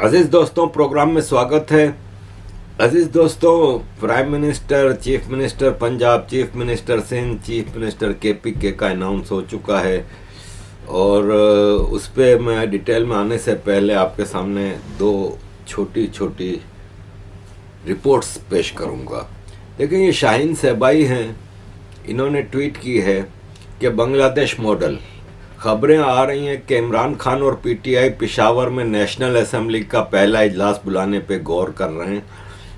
अजीज दोस्तों, प्रोग्राम में स्वागत है। अजीज दोस्तों, prime minister, chief minister Punjab, chief minister Sindh, chief minister KPK का अनाउंस हो चुका है और उस पर मैं डिटेल में आने से पहले आपके सामने दो छोटी छोटी रिपोर्ट्स पेश करूंगा। देखिए, ये शाहीन सहबाई हैं, इन्होंने ट्वीट की है कि बांग्लादेश मॉडल। खबरें आ रही हैं कि इमरान खान और पीटीआई पेशावर में नेशनल असेंबली का पहला इजलास बुलाने पर गौर कर रहे हैं।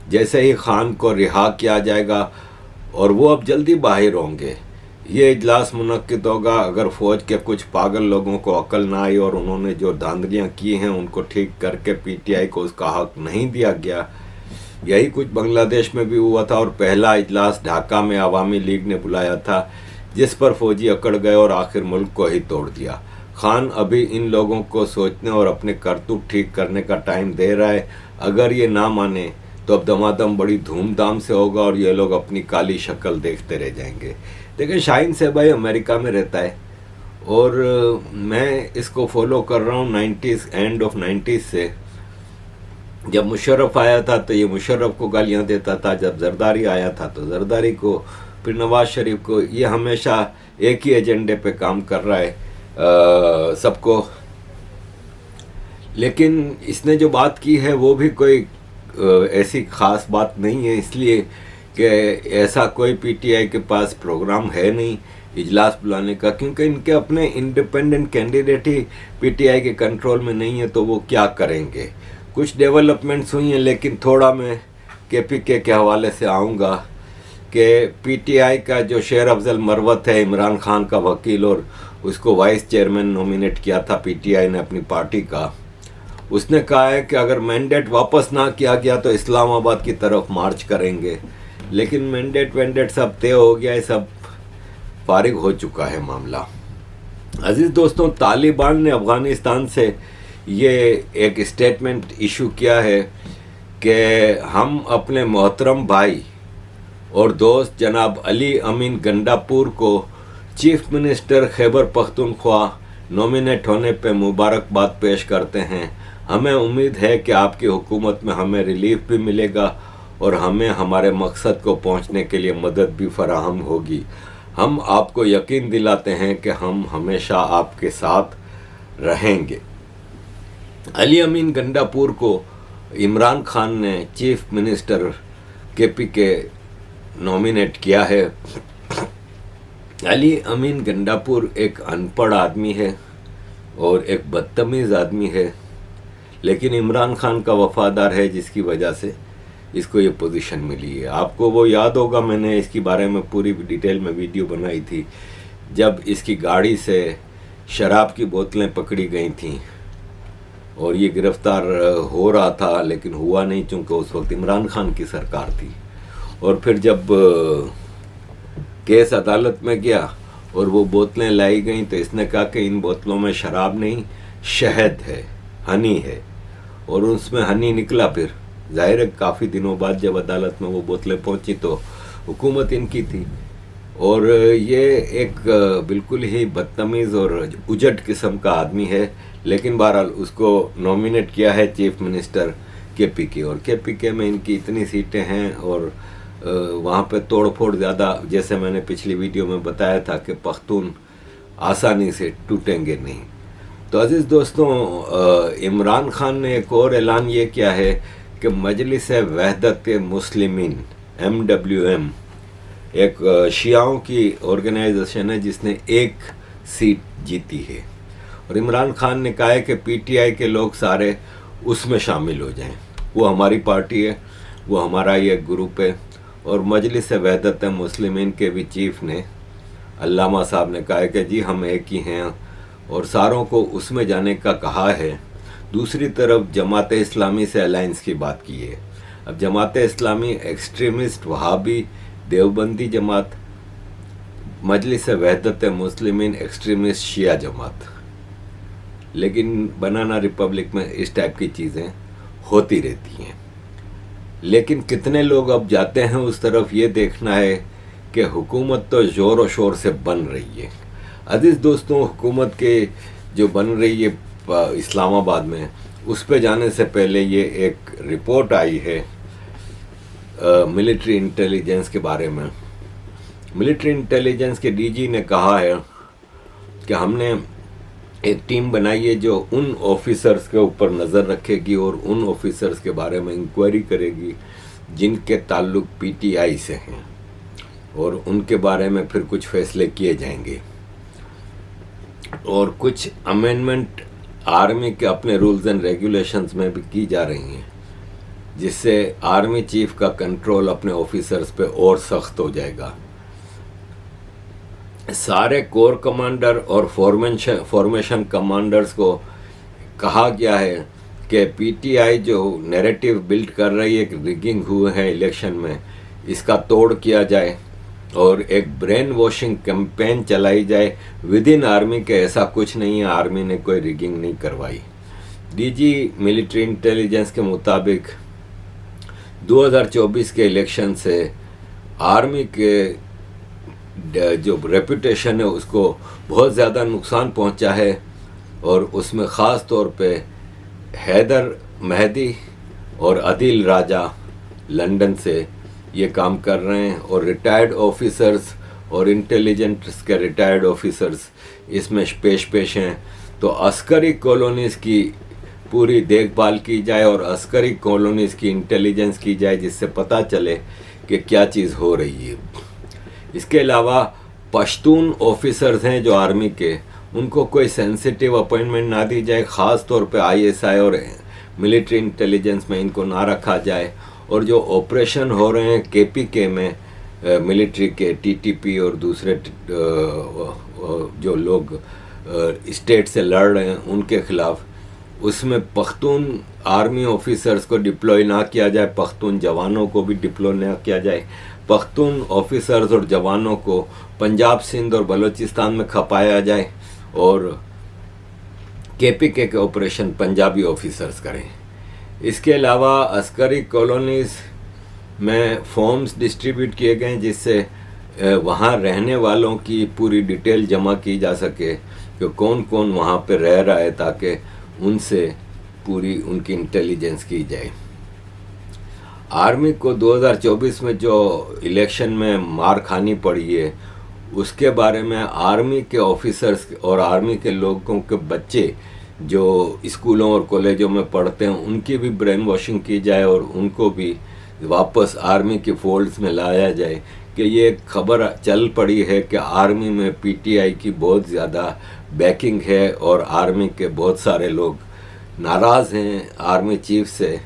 जैसे ही खान को रिहा किया जाएगा और वो अब जल्दी बाहर होंगे, ये इजलास मुनक्किद होगा। अगर फ़ौज के कुछ पागल लोगों को अकल ना आई और उन्होंने जो धांधलियाँ की हैं उनको ठीक करके पीटीआई को उसका हक नहीं दिया गया। यही कुछ बांग्लादेश में भी हुआ था और पहला इजलास ढाका में अवामी लीग ने बुलाया था, जिस पर फौजी अकड़ गए और आखिर मुल्क को ही तोड़ दिया। खान अभी इन लोगों को सोचने और अपने करतूत ठीक करने का टाइम दे रहा है। अगर ये ना माने तो अब दमादम बड़ी धूमधाम से होगा और ये लोग अपनी काली शक्ल देखते रह जाएंगे। देखिए, शाहीन सहबाई अमेरिका में रहता है और मैं इसको फॉलो कर रहा हूँ 90s, एंड ऑफ 90s से। जब मुशर्रफ आया था तो ये मुशर्रफ को गालियाँ देता था, जब जरदारी आया था तो जरदारी को, फिर नवाज शरीफ को। ये हमेशा एक ही एजेंडे पे काम कर रहा है सबको। लेकिन इसने जो बात की है वो भी कोई ऐसी ख़ास बात नहीं है, इसलिए कि ऐसा कोई पीटीआई के पास प्रोग्राम है नहीं इजलास बुलाने का, क्योंकि इनके अपने इंडिपेंडेंट कैंडिडेट ही पीटीआई के कंट्रोल में नहीं है, तो वो क्या करेंगे। कुछ डेवलपमेंट्स हुई हैं, लेकिन थोड़ा मैं केपीके के हवाले से आऊँगा कि पीटीआई का जो शेर अफजल मरवत है, इमरान खान का वकील, और उसको वाइस चेयरमैन नॉमिनेट किया था पीटीआई ने अपनी पार्टी का, उसने कहा है कि अगर मैंडेट वापस ना किया गया तो इस्लामाबाद की तरफ मार्च करेंगे। लेकिन मैंडेट सब तय हो गया है, सब फारिग हो चुका है मामला। अजीज दोस्तों, तालिबान ने अफ़गानिस्तान से ये एक स्टेटमेंट इशू किया है कि हम अपने मोहतरम भाई और दोस्त जनाब अली अमीन गंडापुर को chief minister Khyber Pakhtunkhwa nominate होने पर मुबारकबाद पेश करते हैं। हमें उम्मीद है कि आपकी हुकूमत में हमें रिलीफ भी मिलेगा और हमें हमारे मकसद को पहुंचने के लिए मदद भी फराहम होगी। हम आपको यकीन दिलाते हैं कि हम हमेशा आपके साथ रहेंगे। अली अमीन गंडापुर को इमरान खान ने चीफ मिनिस्टर केपीके नॉमिनेट किया है। अली अमीन गंडापुर एक अनपढ़ आदमी है और एक बदतमीज़ आदमी है, लेकिन इमरान खान का वफादार है, जिसकी वजह से इसको ये पोजीशन मिली है। आपको वो याद होगा, मैंने इसके बारे में पूरी डिटेल में वीडियो बनाई थी, जब इसकी गाड़ी से शराब की बोतलें पकड़ी गई थीं और ये गिरफ्तार हो रहा था, लेकिन हुआ नहीं चूँकि उस वक्त इमरान खान की सरकार थी। और फिर जब केस अदालत में गया और वो बोतलें लाई गई तो इसने कहा कि इन बोतलों में शराब नहीं, शहद है, हनी है, और उसमें हनी निकला। फिर जाहिर है काफ़ी दिनों बाद जब अदालत में वो बोतलें पहुंची तो हुकूमत इनकी थी। और ये एक बिल्कुल ही बदतमीज़ और उजट किस्म का आदमी है, लेकिन बहरहाल उसको नॉमिनेट किया है चीफ मिनिस्टर केपीके। और केपीके में इनकी इतनी सीटें हैं और वहाँ पे तोड़ फोड़ ज़्यादा, जैसे मैंने पिछली वीडियो में बताया था कि पख्तून आसानी से टूटेंगे नहीं। तो अजीज़ दोस्तों, इमरान खान ने एक और ऐलान ये किया है कि मजलिस वहदत मुस्लिमीन MWM एक शियाओं की ऑर्गेनाइजेशन है जिसने एक सीट जीती है, और इमरान खान ने कहा है कि पीटीआई के लोग सारे उसमें शामिल हो जाएं। वो हमारी पार्टी है, वो हमारा ही एक ग्रुप है। और मजलिस वहदत मुस्लिमीन के भी चीफ ने, अल्लामा साहब ने कहा है कि जी हम एक ही हैं और सारों को उसमें जाने का कहा है। दूसरी तरफ जमात इस्लामी से अलायंस की बात की है। अब जमात इस्लामी एक्सट्रीमिस्ट वहाबी देवबंदी जमात, मजलिस वहदत मुस्लिमीन एक्सट्रीमिस्ट शिया जमात। लेकिन बनाना रिपब्लिक में इस टाइप की चीज़ें होती रहती हैं। लेकिन कितने लोग अब जाते हैं उस तरफ, ये देखना है कि हुकूमत तो ज़ोर और शोर से बन रही है। अजीज़ दोस्तों, हुकूमत के जो बन रही है इस्लामाबाद में, उस पे जाने से पहले ये एक रिपोर्ट आई है मिलिट्री इंटेलिजेंस के बारे में। मिलिट्री इंटेलिजेंस के डीजी ने कहा है कि हमने एक टीम बनाई है जो उन ऑफिसर्स के ऊपर नज़र रखेगी और उन ऑफिसर्स के बारे में इंक्वायरी करेगी जिनके ताल्लुक पीटीआई से हैं, और उनके बारे में फिर कुछ फैसले किए जाएंगे। और कुछ अमेंडमेंट आर्मी के अपने रूल्स एंड रेगुलेशंस में भी की जा रही हैं, जिससे आर्मी चीफ का कंट्रोल अपने ऑफिसर्स पे और सख्त हो जाएगा। सारे कोर कमांडर और फॉर्मेशन कमांडर्स को कहा गया है कि पीटीआई जो नैरेटिव बिल्ड कर रही है कि रिगिंग हुए है इलेक्शन में, इसका तोड़ किया जाए और एक ब्रेन वॉशिंग कैंपेन चलाई जाए विद इन आर्मी के ऐसा कुछ नहीं है, आर्मी ने कोई रिगिंग नहीं करवाई। डीजी मिलिट्री इंटेलिजेंस के मुताबिक 2024 के इलेक्शन से आर्मी के जो रेपुटेशन है उसको बहुत ज़्यादा नुकसान पहुंचा है, और उसमें ख़ास तौर पे हैदर मेहदी और आदिल राजा लंदन से ये काम कर रहे हैं, और रिटायर्ड ऑफिसर्स और इंटेलिजेंस के रिटायर्ड ऑफिसर्स इसमें पेश हैं। तो अस्करी कॉलोनीज़ की पूरी देखभाल की जाए और अस्करी कॉलोनीज़ की इंटेलिजेंस की जाए, जिससे पता चले कि क्या चीज़ हो रही है। इसके अलावा पश्तून ऑफिसर्स हैं जो आर्मी के, उनको कोई सेंसिटिव अपॉइंटमेंट ना दी जाए, ख़ास तौर पे आईएसआई और मिलिट्री इंटेलिजेंस में इनको ना रखा जाए। और जो ऑपरेशन हो रहे हैं केपीके में मिलिट्री के टीटीपी और दूसरे जो लोग स्टेट से लड़ रहे हैं उनके खिलाफ, उसमें पख्तून आर्मी ऑफिसर्स को डिप्लॉय ना किया जाए, पख्तून जवानों को भी डिप्लॉय ना किया जाए। पख्तून ऑफिसर्स और जवानों को पंजाब, सिंध और बलूचिस्तान में खपाया जाए, और केपीके के ऑपरेशन पंजाबी ऑफिसर्स करें। इसके अलावा अस्करी कॉलोनीज़ में फॉर्म्स डिस्ट्रीब्यूट किए गए जिससे वहाँ रहने वालों की पूरी डिटेल जमा की जा सके कि कौन कौन वहाँ पे रह रहा है, ताकि उनसे पूरी उनकी इंटेलिजेंस की जाए। आर्मी को 2024 में जो इलेक्शन में मार खानी पड़ी है उसके बारे में आर्मी के ऑफिसर्स और आर्मी के लोगों के बच्चे जो स्कूलों और कॉलेजों में पढ़ते हैं उनकी भी ब्रेन वॉशिंग की जाए और उनको भी वापस आर्मी के फोल्ड्स में लाया जाए कि ये खबर चल पड़ी है कि आर्मी में पीटीआई की बहुत ज़्यादा बैकिंग है और आर्मी के बहुत सारे लोग नाराज़ हैं आर्मी चीफ से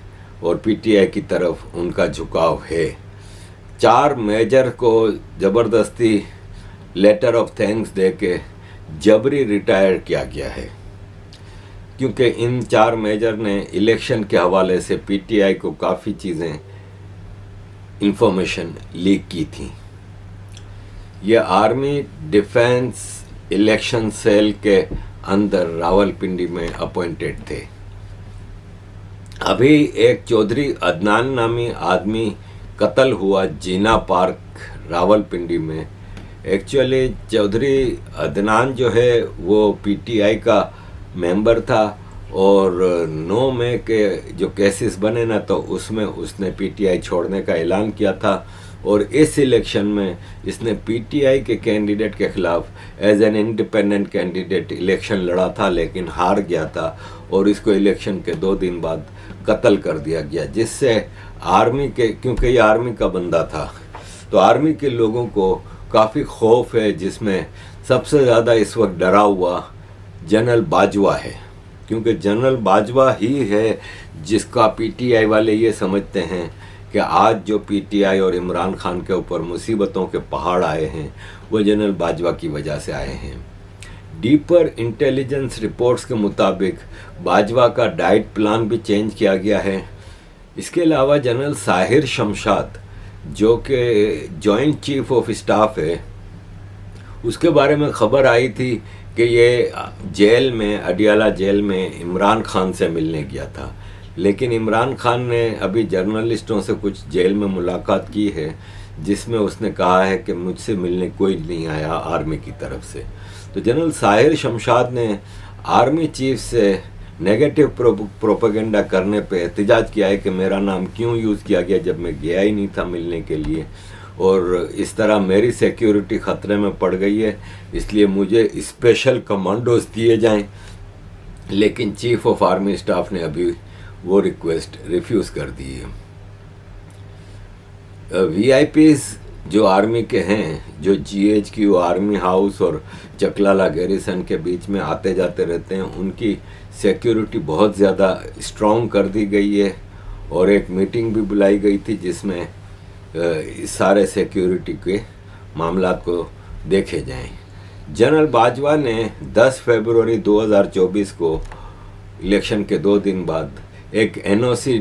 और पीटीआई की तरफ उनका झुकाव है। 4 मेजर को ज़बरदस्ती लेटर ऑफ थैंक्स दे के जबरी रिटायर किया गया है, क्योंकि इन 4 मेजर ने इलेक्शन के हवाले से पीटीआई को काफ़ी चीज़ें इंफॉर्मेशन लीक की थी। ये आर्मी डिफेंस इलेक्शन सेल के अंदर रावलपिंडी में अपॉइंटेड थे। अभी एक चौधरी अदनान नामी आदमी कत्ल हुआ जीना पार्क रावलपिंडी में। एक्चुअली चौधरी अदनान जो है वो पीटीआई का मेंबर था और 9 मई के जो केसेस बने ना तो उसमें उसने पीटीआई छोड़ने का ऐलान किया था और इस इलेक्शन में इसने पीटीआई के कैंडिडेट के खिलाफ as an independent candidate election लड़ा था, लेकिन हार गया था और इसको इलेक्शन के 2 दिन बाद कत्ल कर दिया गया, जिससे आर्मी के, क्योंकि ये आर्मी का बंदा था तो आर्मी के लोगों को काफ़ी खौफ है, जिसमें सबसे ज़्यादा इस वक्त डरा हुआ जनरल बाजवा है, क्योंकि जनरल बाजवा ही है जिसका पीटीआई वाले ये समझते हैं कि आज जो पीटीआई और इमरान खान के ऊपर मुसीबतों के पहाड़ आए हैं वो जनरल बाजवा की वजह से आए हैं। डीपर इंटेलिजेंस रिपोर्ट्स के मुताबिक बाजवा का डाइट प्लान भी चेंज किया गया है। इसके अलावा जनरल साहिर शमशाद जो कि जॉइंट चीफ ऑफ स्टाफ है, उसके बारे में खबर आई थी कि ये जेल में, अडियाला जेल में इमरान खान से मिलने गया था, लेकिन इमरान खान ने अभी जर्नलिस्टों से कुछ जेल में मुलाकात की है जिसमें उसने कहा है कि मुझसे मिलने कोई नहीं आया आर्मी की तरफ से। तो जनरल साहिर शमशाद ने आर्मी चीफ से नेगेटिव प्रोपेगेंडा करने पे एहतजाज किया है कि मेरा नाम क्यों यूज़ किया गया जब मैं गया ही नहीं था मिलने के लिए, और इस तरह मेरी सिक्योरिटी ख़तरे में पड़ गई है, इसलिए मुझे स्पेशल कमांडोज दिए जाएं। लेकिन चीफ ऑफ आर्मी स्टाफ ने अभी वो रिक्वेस्ट रिफ्यूज़ कर दी है। वीआईपीज़ जो आर्मी के हैं, जो जीएचक्यू आर्मी हाउस और चकलाला गैरिसन के बीच में आते जाते रहते हैं, उनकी सिक्योरिटी बहुत ज़्यादा स्ट्रॉन्ग कर दी गई है और एक मीटिंग भी बुलाई गई थी जिसमें इस सारे सिक्योरिटी के मामलात को देखे जाएं। जनरल बाजवा ने 10 फरवरी 2024 को इलेक्शन के 2 दिन बाद एक एनओसी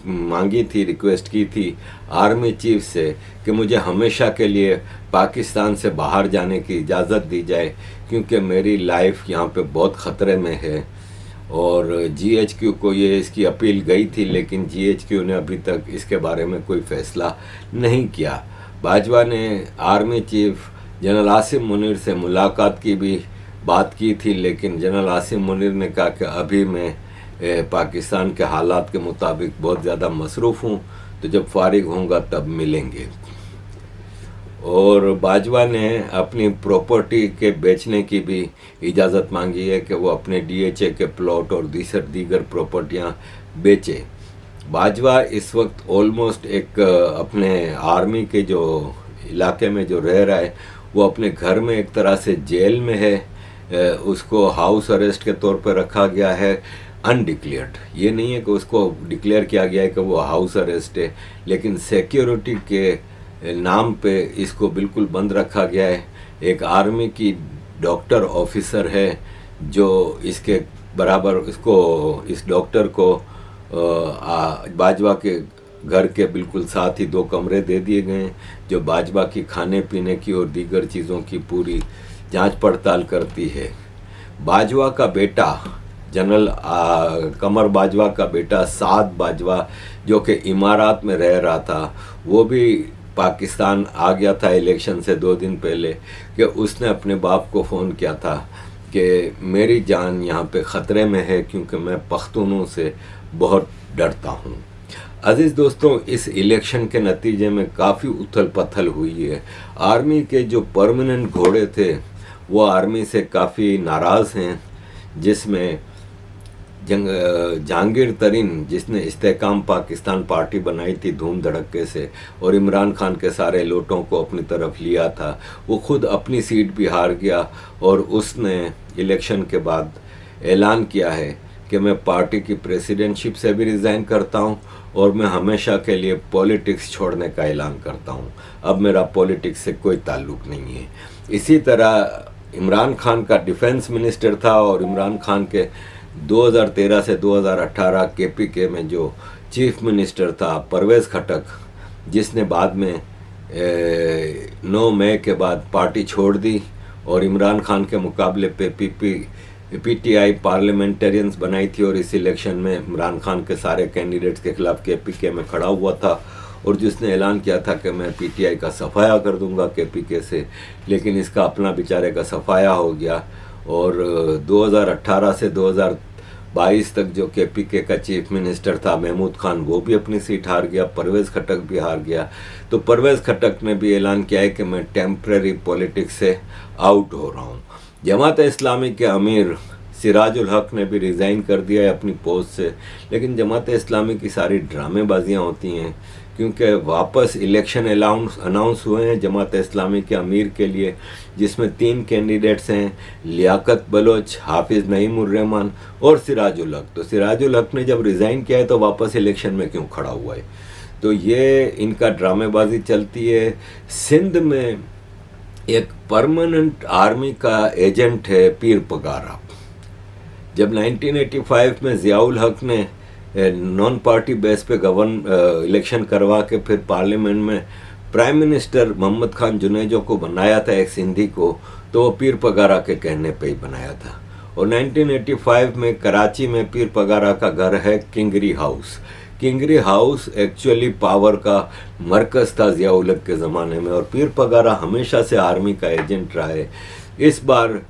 मांगी थी, रिक्वेस्ट की थी आर्मी चीफ से कि मुझे हमेशा के लिए पाकिस्तान से बाहर जाने की इजाज़त दी जाए, क्योंकि मेरी लाइफ यहाँ पे बहुत ख़तरे में है। और जीएचक्यू को ये इसकी अपील गई थी, लेकिन जीएचक्यू ने अभी तक इसके बारे में कोई फ़ैसला नहीं किया। बाजवा ने army chief general Asim Munir से मुलाकात की भी बात की थी, लेकिन जनरल आसिम मुनीर ने कहा कि अभी मैं पाकिस्तान के हालात के मुताबिक बहुत ज़्यादा मसरूफ़ हूँ, तो जब फारिग होऊंगा तब मिलेंगे। और बाजवा ने अपनी प्रॉपर्टी के बेचने की भी इजाज़त मांगी है कि वो अपने डीएचए के प्लॉट और दीगर प्रॉपर्टियाँ बेचे। बाजवा इस वक्त ऑलमोस्ट एक अपने आर्मी के जो इलाके में जो रह रहा है, वो अपने घर में एक तरह से जेल में है। उसको हाउस अरेस्ट के तौर पर रखा गया है, अनडिक्लेयर्ड। ये नहीं है कि उसको डिक्लेयर किया गया है कि वो हाउस अरेस्ट है, लेकिन सिक्योरिटी के नाम पे इसको बिल्कुल बंद रखा गया है। एक आर्मी की डॉक्टर ऑफिसर है जो इसके बराबर इस डॉक्टर को बाजवा के घर के बिल्कुल साथ ही 2 कमरे दे दिए गए हैं, जो बाजवा की खाने पीने की और दीगर चीज़ों की पूरी जांच पड़ताल करती है। बाजवा का बेटा जनरल कमर बाजवा का बेटा साद बाजवा, जो कि इमारात में रह रहा था, वो भी पाकिस्तान आ गया था इलेक्शन से 2 दिन पहले, कि उसने अपने बाप को फ़ोन किया था कि मेरी जान यहाँ पे ख़तरे में है क्योंकि मैं पख्तूनों से बहुत डरता हूँ। अज़ीज़ दोस्तों, इस इलेक्शन के नतीजे में काफ़ी उथल पुथल हुई है। आर्मी के जो परमानेंट घोड़े थे वो आर्मी से काफ़ी नाराज़ हैं, जिसमें जहांगीर तरीन, जिसने इस्तेकाम पाकिस्तान पार्टी बनाई थी धूम धड़क्के से और इमरान खान के सारे लोटों को अपनी तरफ लिया था, वो खुद अपनी सीट भी हार गया और उसने इलेक्शन के बाद ऐलान किया है कि मैं पार्टी की प्रेसिडेंटशिप से भी रिज़ाइन करता हूं और मैं हमेशा के लिए पॉलिटिक्स छोड़ने का ऐलान करता हूं। अब मेरा पॉलिटिक्स से कोई ताल्लुक़ नहीं है। इसी तरह इमरान खान का डिफेंस मिनिस्टर था और इमरान खान के 2013 से 2018 केपीके में जो चीफ मिनिस्टर था परवेज़ खटक, जिसने बाद में 9 मई के बाद पार्टी छोड़ दी और इमरान खान के मुकाबले पे पीटीआई पार्लियामेंटेरियंस बनाई थी और इस इलेक्शन में इमरान खान के सारे कैंडिडेट्स के खिलाफ केपीके में खड़ा हुआ था और जिसने ऐलान किया था कि मैं पीटीआई का सफाया कर दूंगा केपीके से, लेकिन इसका अपना बेचारे का सफाया हो गया। और 2018 से 2022 तक जो केपीके का चीफ मिनिस्टर था महमूद खान, वो भी अपनी सीट हार गया, परवेज़ खटक भी हार गया। तो परवेज़ खटक ने भी ऐलान किया है कि मैं टेम्परेरी पॉलिटिक्स से आउट हो रहा हूँ। जमात इस्लामी के अमीर सिराजुल हक ने भी रिज़ाइन कर दिया है अपनी पोस्ट से, लेकिन जमात इस्लामी की सारी ड्रामेबाजियाँ होती हैं, क्योंकि वापस इलेक्शन अनाउंस हुए हैं जमात इस्लामी के अमीर के लिए, जिसमें 3 कैंडिडेट्स हैं, लियाकत बलोच, हाफिज़ नईमुर रहमान और सिराजुल हक। तो सिराजुल हक ने जब रिज़ाइन किया है तो वापस इलेक्शन में क्यों खड़ा हुआ है? तो ये इनका ड्रामेबाजी चलती है। सिंध में एक परमानेंट आर्मी का एजेंट है पीर पगारा। जब 1985 में ज़ियाउल हक ने नॉन पार्टी बेस पे इलेक्शन करवा के फिर पार्लियामेंट में प्राइम मिनिस्टर मोहम्मद खान जुनेजो को बनाया था, एक सिंधी को, तो वो पीर पगारा के कहने पे ही बनाया था। और 1985 में कराची में पीर पगारा का घर है किंगरी हाउस। किंगरी हाउस एक्चुअली पावर का मरकज़ था ज़ियाउल हक के ज़माने में, और पीर पगारा हमेशा से आर्मी का एजेंट रहा है। इस बार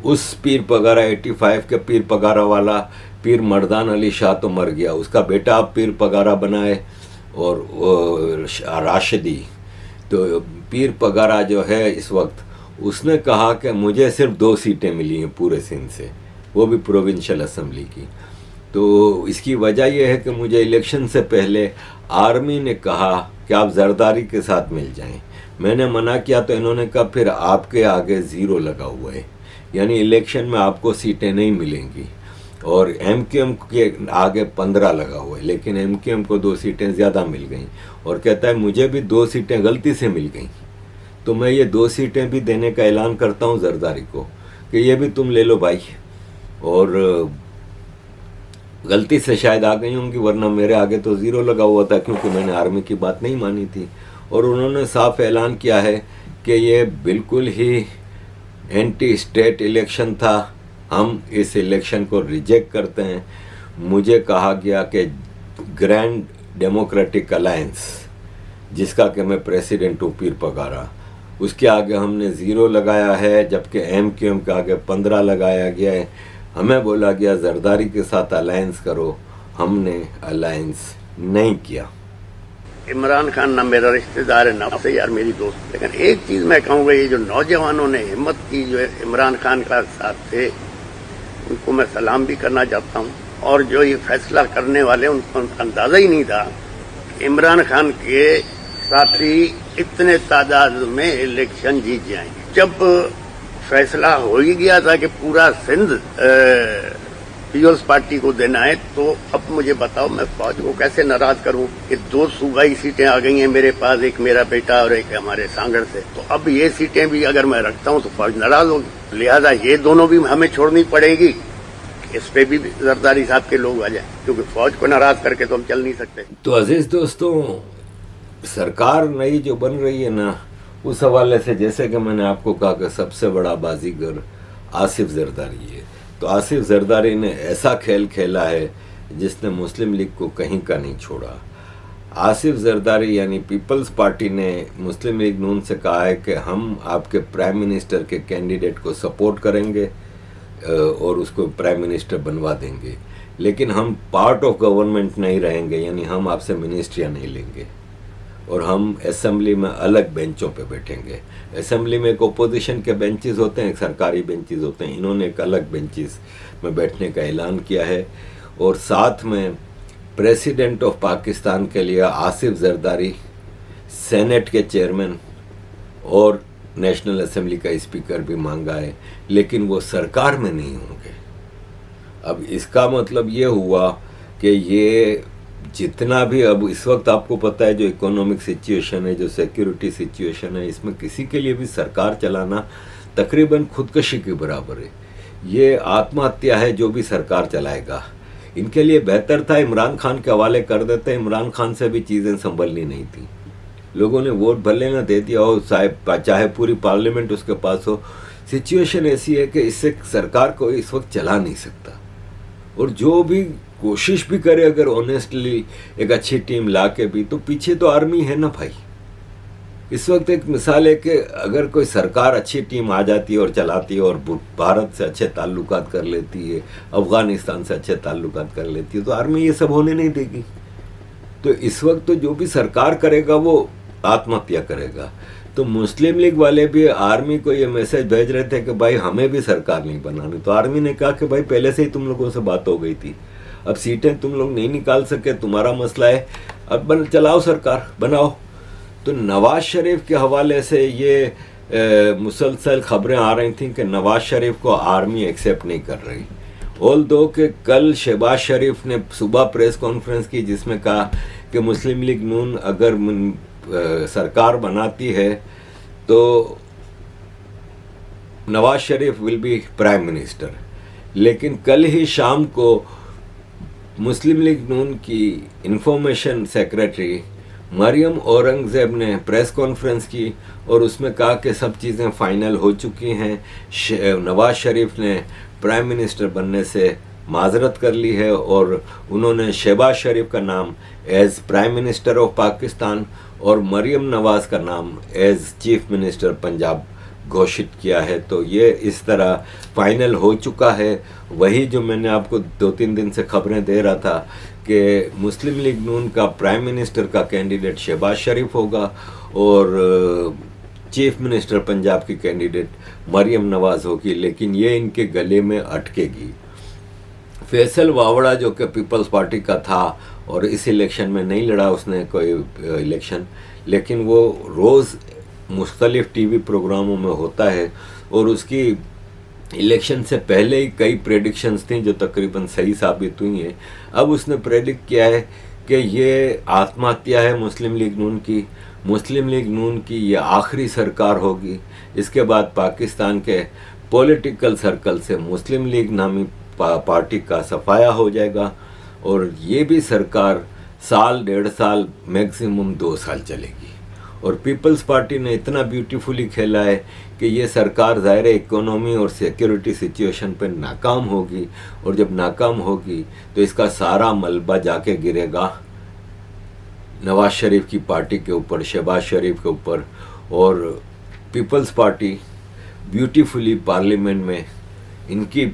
उस पीर पगारा 85 के पीर पगारा वाला पीर मर्दान अली शाह तो मर गया, उसका बेटा अब पीर पगारा बनाए और राशिदी। तो पीर पगारा जो है इस वक्त, उसने कहा कि मुझे सिर्फ 2 सीटें मिली हैं पूरे सिंध से, वो भी प्रोविंशियल असेंबली की। तो इसकी वजह यह है कि मुझे इलेक्शन से पहले आर्मी ने कहा कि आप जरदारी के साथ मिल जाएं। मैंने मना किया तो इन्होंने कहा फिर आपके आगे 0 लगा हुआ है, यानी इलेक्शन में आपको सीटें नहीं मिलेंगी। और एमक्यूएम के आगे 15 लगा हुआ है, लेकिन एमक्यूएम को 2 सीटें ज़्यादा मिल गई। और कहता है मुझे भी 2 सीटें गलती से मिल गई, तो मैं ये 2 सीटें भी देने का ऐलान करता हूँ जरदारी को कि ये भी तुम ले लो भाई। और गलती से शायद आ गई होंगी, वरना मेरे आगे तो 0 लगा हुआ था, क्योंकि मैंने आर्मी की बात नहीं मानी थी। और उन्होंने साफ ऐलान किया है कि ये बिल्कुल ही एंटी स्टेट इलेक्शन था, हम इस इलेक्शन को रिजेक्ट करते हैं। मुझे कहा गया कि ग्रैंड डेमोक्रेटिक अलायंस, जिसका कि मैं प्रेसिडेंट हूँ पीर पगारा, उसके आगे हमने 0 लगाया है, जबकि एमक्यूएम के आगे 15 लगाया गया है। हमें बोला गया जरदारी के साथ अलायंस करो, हमने अलायंस नहीं किया। इमरान खान ना मेरा रिश्तेदार है ना से यार मेरी दोस्त, लेकिन एक चीज मैं कहूँगा, ये जो नौजवानों ने हिम्मत की जो इमरान खान का साथ थे, उनको मैं सलाम भी करना चाहता हूँ। और जो ये फैसला करने वाले, उनको अंदाजा ही नहीं था इमरान खान के साथी इतने तादाद में इलेक्शन जीत जाएंगे। जब फैसला हो ही गया था कि पूरा सिंध पीपल्स पार्टी को देना है, तो अब मुझे बताओ मैं फौज को कैसे नाराज करूं कि 2 सूबाई सीटें आ गई हैं मेरे पास, एक मेरा बेटा और एक हमारे सांगड़ से। तो अब ये सीटें भी अगर मैं रखता हूं तो फौज नाराज होगी, लिहाजा ये दोनों भी हमें छोड़नी पड़ेगी। इस पे भी जरदारी साहब के लोग आ जाए, क्योंकि फौज को नाराज करके तो हम चल नहीं सकते। तो अजीज दोस्तों, सरकार नई जो बन रही है ना, उस हवाले से जैसे कि मैंने आपको कहा कि सबसे बड़ा बाजीगर आसिफ जरदारी है। तो आसिफ जरदारी ने ऐसा खेल खेला है जिसने मुस्लिम लीग को कहीं का नहीं छोड़ा। आसिफ जरदारी यानी पीपल्स पार्टी ने मुस्लिम लीग नून से कहा है कि हम आपके प्राइम मिनिस्टर के कैंडिडेट को सपोर्ट करेंगे और उसको प्राइम मिनिस्टर बनवा देंगे, लेकिन हम पार्ट ऑफ गवर्नमेंट नहीं रहेंगे, यानी हम आपसे मिनिस्ट्रियाँ नहीं लेंगे और हम असेंबली में अलग बेंचों पे बैठेंगे। असेंबली में एक ओपोजिशन के बेंचेस होते हैं, एक सरकारी बेंचेस होते हैं, इन्होंने एक अलग बेंचेस में बैठने का ऐलान किया है। और साथ में प्रेसिडेंट ऑफ पाकिस्तान के लिए आसिफ जरदारी, सेनेट के चेयरमैन और नेशनल असेंबली का स्पीकर भी मांगा है, लेकिन वो सरकार में नहीं होंगे। अब इसका मतलब ये हुआ कि ये जितना भी अब इस वक्त आपको पता है जो इकोनॉमिक सिचुएशन है, जो सिक्योरिटी सिचुएशन है, इसमें किसी के लिए भी सरकार चलाना तकरीबन खुदकशी के बराबर है। ये आत्महत्या है जो भी सरकार चलाएगा। इनके लिए बेहतर था इमरान खान के हवाले कर देते। इमरान खान से भी चीज़ें संभलनी नहीं थी। लोगों ने वोट भले ना दे दिया हो, चाहे पूरी पार्लियामेंट उसके पास हो, सिचुएशन ऐसी है कि इससे सरकार को इस वक्त चला नहीं सकता। और जो भी कोशिश भी करे अगर ऑनेस्टली एक अच्छी टीम ला के भी, तो पीछे तो आर्मी है ना भाई। इस वक्त एक मिसाल है कि अगर कोई सरकार अच्छी टीम आ जाती है और चलाती है और भारत से अच्छे ताल्लुकात कर लेती है, अफगानिस्तान से अच्छे ताल्लुकात कर लेती है, तो आर्मी ये सब होने नहीं देगी। तो इस वक्त तो जो भी सरकार करेगा वो आत्महत्या करेगा। तो मुस्लिम लीग वाले भी आर्मी को ये मैसेज भेज रहे थे कि भाई हमें भी सरकार नहीं बनानी। तो आर्मी ने कहा कि भाई पहले से ही तुम लोगों से बात हो गई थी, अब सीटें तुम लोग नहीं निकाल सके, तुम्हारा मसला है, अब चलाओ सरकार, बनाओ। तो नवाज शरीफ के हवाले से ये मुसलसल खबरें आ रही थी कि नवाज शरीफ को आर्मी एक्सेप्ट नहीं कर रही। ऑल दो कि कल शहबाज शरीफ ने सुबह प्रेस कॉन्फ्रेंस की जिसमें कहा कि मुस्लिम लीग नून अगर सरकार बनाती है तो Nawaz Sharif will be prime minister. लेकिन कल ही शाम को मुस्लिम लीग नून की इंफॉर्मेशन सेक्रेटरी मरियम औरंगजेब ने प्रेस कॉन्फ्रेंस की और उसमें कहा कि सब चीज़ें फाइनल हो चुकी हैं। नवाज शरीफ ने प्राइम मिनिस्टर बनने से माजरत कर ली है और उन्होंने शहबाज शरीफ का नाम as prime minister of Pakistan और मरियम नवाज का नाम एज चीफ मिनिस्टर पंजाब घोषित किया है। तो ये इस तरह फाइनल हो चुका है। वही जो मैंने आपको 2-3 दिन से खबरें दे रहा था कि मुस्लिम लीग नून का प्राइम मिनिस्टर का कैंडिडेट शहबाज शरीफ होगा और चीफ मिनिस्टर पंजाब की कैंडिडेट मरियम नवाज होगी, लेकिन ये इनके गले में अटकेगी। फैसल वावड़ा जो कि पीपल्स पार्टी का था और इस इलेक्शन में नहीं लड़ा उसने कोई इलेक्शन, लेकिन वो रोज़ मुख्तलिफ टीवी प्रोग्रामों में होता है और उसकी इलेक्शन से पहले ही कई प्रेडिक्शंस थी जो तकरीबन सही साबित हुई हैं। अब उसने प्रेडिक्ट किया है कि ये आत्महत्या है मुस्लिम लीग नून की। मुस्लिम लीग नून की ये आखिरी सरकार होगी। इसके बाद पाकिस्तान के पॉलिटिकल सर्कल से मुस्लिम लीग नामी पार्टी का सफाया हो जाएगा और ये भी सरकार साल 1.5 साल मैक्सिमम 2 साल चलेगी। और पीपल्स पार्टी ने इतना ब्यूटीफुली खेला है कि ये सरकार ज़ाहिर इकोनॉमी और सिक्योरिटी सिचुएशन पे नाकाम होगी और जब नाकाम होगी तो इसका सारा मलबा जाके गिरेगा नवाज शरीफ की पार्टी के ऊपर, शहबाज शरीफ के ऊपर। और पीपल्स पार्टी ब्यूटीफुली पार्लियामेंट में इनकी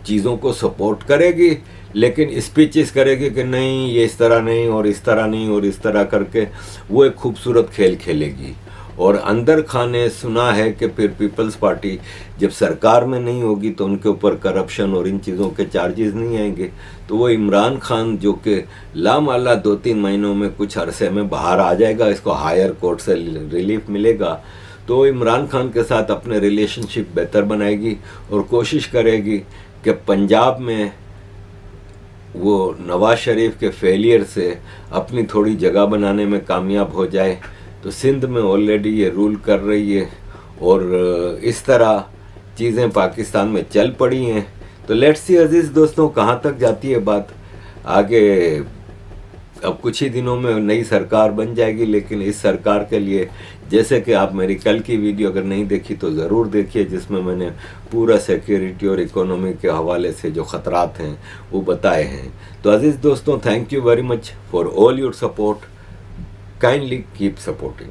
चीज़ों को सपोर्ट करेगी, लेकिन स्पीचेस करेगी कि नहीं ये इस तरह नहीं और इस तरह नहीं और इस तरह करके वो एक खूबसूरत खेल खेलेगी। और अंदर खाने सुना है कि फिर पीपल्स पार्टी जब सरकार में नहीं होगी तो उनके ऊपर करप्शन और इन चीज़ों के चार्जेस नहीं आएंगे, तो वो इमरान खान जो कि लामाला 2-3 महीनों में कुछ अरसे में बाहर आ जाएगा, इसको हायर कोर्ट से रिलीफ मिलेगा, तो इमरान खान के साथ अपने रिलेशनशिप बेहतर बनाएगी और कोशिश करेगी कि पंजाब में वो नवाज शरीफ के फेलियर से अपनी थोड़ी जगह बनाने में कामयाब हो जाए। तो सिंध में ऑलरेडी ये रूल कर रही है और इस तरह चीज़ें पाकिस्तान में चल पड़ी हैं। तो लेट्स सी अजीज़ दोस्तों कहाँ तक जाती है बात आगे। अब कुछ ही दिनों में नई सरकार बन जाएगी, लेकिन इस सरकार के लिए जैसे कि आप मेरी कल की वीडियो अगर नहीं देखी तो ज़रूर देखिए, जिसमें मैंने पूरा सिक्योरिटी और इकोनॉमी के हवाले से जो ख़तरात हैं वो बताए हैं। तो अजीज़ दोस्तों, thank you very much for all your support. Kindly keep supporting.